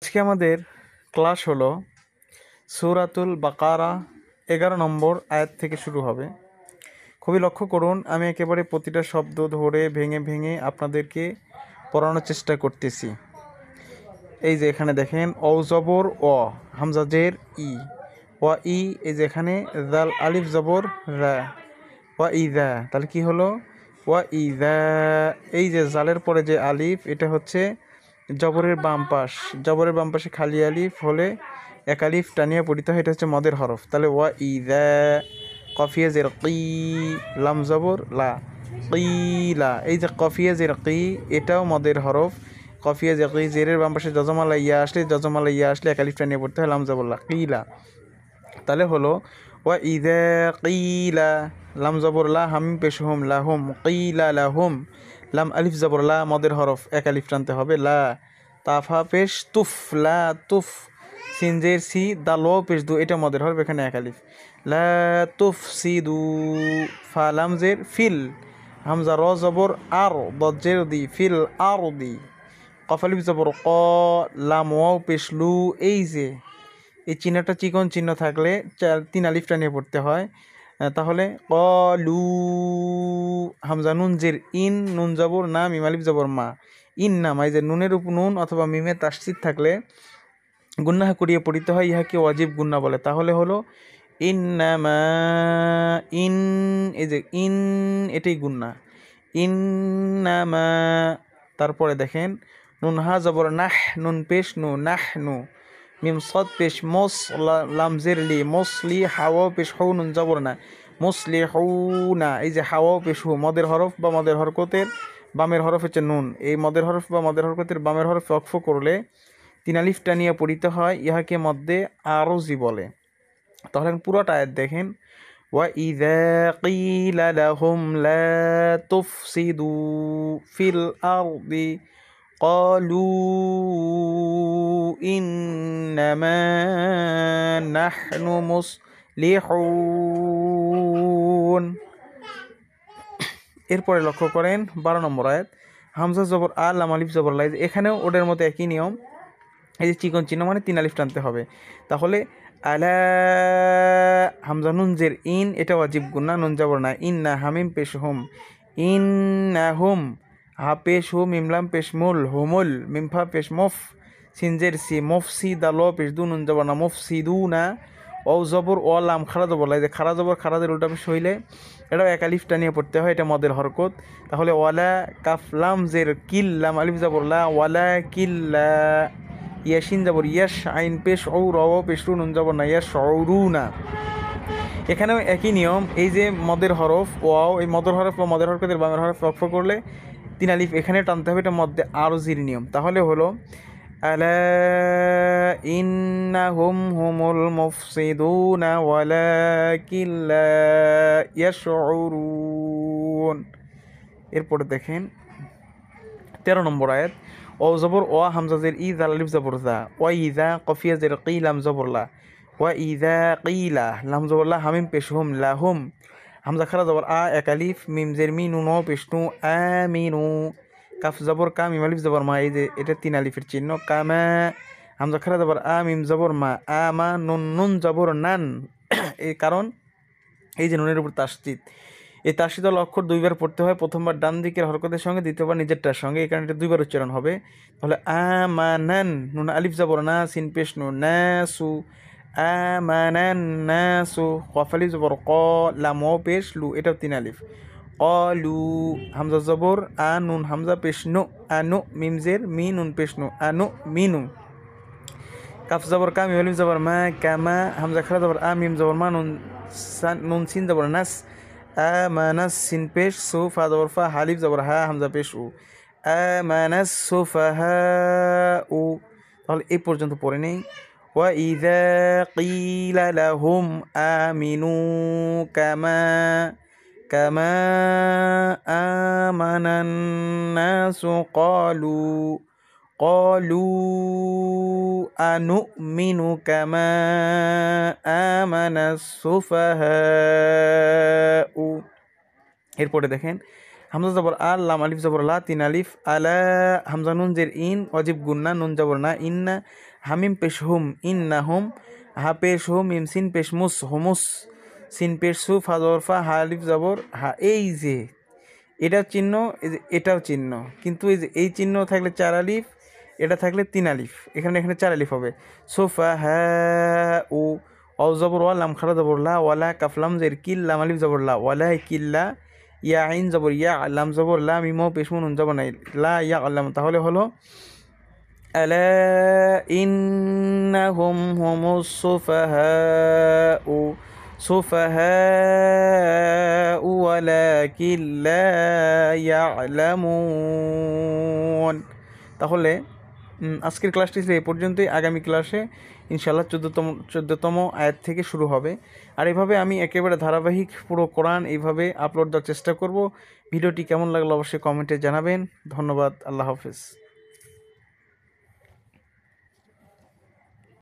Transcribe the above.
আজকে আমাদের ক্লাস হলো সূরাতুল বাকারা 11 নম্বর আয়াত থেকে শুরু হবে। খুবই লক্ষ্য করুন, আমি একেবারে প্রতিটা শব্দ ধরে ভেঙে ভেঙে আপনাদেরকে পড়ানোর চেষ্টা করতেছি। এই যে এখানে দেখেন অ জবর অ, হামজা জের ই, ওয়া ই, এই যে এখানে জাল আলিফ জবর রা, ওয়া ইদা, তাহলে কি হলো ওয়া ইদা। এই যে জালের পরে যে আলিফ, এটা হচ্ছে জবরের বাম পাশ, জবরের বাম পাশে খালি আলিফ হলে এক আলিফ টানিয়ে পড়িতে হয়, এটা হচ্ছে মদের হরফ। তাহলে ওয়া ইদা, কফিয়া জের কি, লাম জবর লা, কিলা। এই যে কফিয়া জের কি, এটাও মদের হরফ। কফিয়া জের কি, জেরের বাম পাশে যজমালা ইয়া আসলে এক আলিফ টানিয়ে পড়তে হয়, লাম জবর লা, কিলা। তাহলে হলো ওয়া ইদা কিলা, লাম জবর লা, হামিম পেশ হুম, লাহুম, কিলা লাহুম, লাম আলিফ জবর লা, মদের হরফ, এক আলিফ টানতে হবে, লা। তাফা পেশ তুফ, লা তুফ, সিনজের সি, দাল ওয়াও পেশ দু, এটা মদের হরফ, এখানে এক আলিফ, লা তুফ সি দু। ফা লাম জের ফিল, হামজা র জবর আর, দজ্জের দি, ফিল আর দি। কফ আলিফ জবর ক, লাম ওয়াও পেশ লু। এই যে এই চিহ্নটা চিকন চিহ্ন থাকলে তিন আলিফটা নিয়ে পড়তে হয়। তাহলে কলু, হামজা নুন জের ইন, নুন জবর না, মিম আলিফ জবর মা, ইন নাম। এই যে নুনের উপর নুন অথবা মিমে তাসদিদ থাকলে গুন্না করিয়ে পড়িতে হয়, ইহাকে ওয়াজিব গুন্না বলে। তাহলে হলো ইন্নামা, ইন, এই যে ইন, এটাই গুন্না, ইন্নামা। তারপরে দেখেন নুন হা জবর নাহ, নুন পেশ নু, নাহ নু, মিম সদ পেশ মোস, লামজের লি, মোসলি, হাওয়া পেশ হৌ, নুন জবর না, মোসলি হৌ না। এই যে হাওয়া পেশ হু, মদের হরফ বা মদের হরকতের বামের হরফ হচ্ছে নুন। এই মদের হরফ বা মদের হরকতের বামের হরফ ওয়াকফ করলে তিন আলিফটা নিয়ে পড়িতে হয়, ইহাকে মধ্যে আরজি বলে। তাহলে পুরোটা আয়াত দেখেন, ওয়া ইযা কিলা লাহুম লা তুফসিদু ফিল আরদি قالوا إنما نحن مصلحون। এরপরে লক্ষ্য করেন 12 নম্বর আয়াত, হামজা জবর আ, লাম আলিফ জবর লা, এখানেও ওদের মতো একই নিয়ম। এই যে চিকন চিহ্ন মানে তিন আলিফ টানতে হবে। তাহলে আলা, হামজা নুন জের ইন, এটা ওয়াজিব গুন্না, নুন জবর না, ইন না, হামিম পেশ হুম, ইন না হুম, হা পেশ হু, মিমলাম পেশ মুল, হুমুল, মিমফা পেশ মুফ, সিনজের সি, মুফসি, দাল পেশ দু, নুন জবর না, মুফসি দু না, ও জবর ও, লাম খারা জবর লা, যে খারা জবর খারাদের উল্টা পেশ হইলে এটাও এক আলিফটা নিয়ে পড়তে হয়, এটা মদের হরকত। তাহলে ওয়ালা, কাফ লাম জের কিল, লাম আলিফ জবর লা, ওয়ালা কিল্লা, ইয়াসিন জবর ইয়াস, আইন পেশ ও, র পেশ রু, নুন জবর না, ইয়াস রু না। এখানেও একই নিয়ম। এই যে মদের হরফ ওয়াও, এই মদের হরফ বা মদের হরকতের বামের হরফ ওয়াকফ করলে তিন আলিফ এখানে টানতে হবে, এটা মধ্যে আরজির নিয়ম। তাহলে হলো আলা ইন্নাহুম হুমুল মুফসিদুনা ওয়ালাকিন লা ইয়াশউরুন। এরপরে দেখেন 13 নম্বর আয়াত, ও জবর ও, হামজা জের ই, জাল আলিফ জবর জা, ওয়া ইযা, কফিয়া জের কি, লাম জবর লা, ওয়া ইযা কিলা, লাম জবর লা, হামিম পেশ হুম, লাহুম, হামজা খারা জবর আ, এক আলিফ, মিম জের মি, নুন ও পেশ নু, আমিনু, কাফ জবর কা, মিম আলিফ জবর মা, এই যে এটা তিন আলিফের চিহ্ন, কামা, হামজা খারা জবর আ, মিম জবর মা, আমা, নুন, নুন জবর নান। এই কারণ এই যে নুনের উপর তাসদিদ, এই তাসদিদ অক্ষর দুইবার পড়তে হয়, প্রথমবার ডান দিকের হরকতের সঙ্গে, দ্বিতীয়বার নিজেরটার সঙ্গে, এই কারণে এটা দুইবার উচ্চারণ হবে। তাহলে আমানান, নুন আলিফ জবর না, সিন পেশ নু, নাসু, আমানান নাসু, কফ আলিফ জবর ক, লাম ও পেশ লু, এটাও তিন আলিফ, কলু, হামজা জবর আ, নুন হামজা পেশ নু, আনু, মিম জের মি, নুন পেশ নু, আনু মিনু, কাফ জবর কা, মিম আলিফ জবর মা, কামা, হামজা খারা জবর আ, মিম জবর মা, নুন সিন জবর নাস, আমানাস, সিন পেশ সু, ফা জবর ফা, হালিফ জবর হা, হামজা পেশ উ, আমানাস সুফাহাউ। তাহলে এই পর্যন্ত পড়ে নেই। ওয়া ইযা কিলা লাহুম আমিনু কামা কামা আমানান নাসু ক্বালু আনুমিনু কামা আমানাস সুফাহাউ। এরপরে দেখেন হামজা জবর আল, লাম আলিফ জবর লা, তিন আলিফ, আলা, হামজা নুন জের ইন, ওয়াজিব গুন্না, নুন জবর না, ইন্না, হামিম পেশ হুম, ইন্নাহুম, হা পেশ হুম, মিম সিন পেশ মুস, হুমুস, সিন পেশ সু, ফা জবর ফা, হা আলিফ জবর হা। এই যে এটাও চিহ্ন, এই যে এটাও চিহ্ন, কিন্তু এই যে এই চিহ্ন থাকলে 4 আলিফ, এটা থাকলে 3 আলিফ, এখানে 4 আলিফ হবে। সোফা হ্যাঁ ও, অ জবর ওয়া, লাম খারা জবর লা, ওয়ালা কাফলাম জের কিল, লাম আলিফ জবর লা, ওয়ালা কিল্লা, ইয়া আইন জবর ইয়া, লাম জবর লা, মিম পেশমুন নুন জবর নাই, লা ইয়া আল্লাম। তাহলে হলো আলা ইন্নাহুম হুমুস সুফাহাউ, সুফাহাউ ওয়ালাকিন লা ইয়ালামুন। তাহলে আজকের ক্লাসটি ছিল এই পর্যন্তই। আগামী ক্লাসে ইনশাআল্লাহ 14তম আয়াত থেকে শুরু হবে। আর এভাবে আমি একেবারে ধারাবাহিক পুরো কোরআন এইভাবে আপলোড দেওয়ার চেষ্টা করব। ভিডিওটি কেমন লাগলো অবশ্যই কমেন্টে জানাবেন। ধন্যবাদ। আল্লাহ হাফেজ।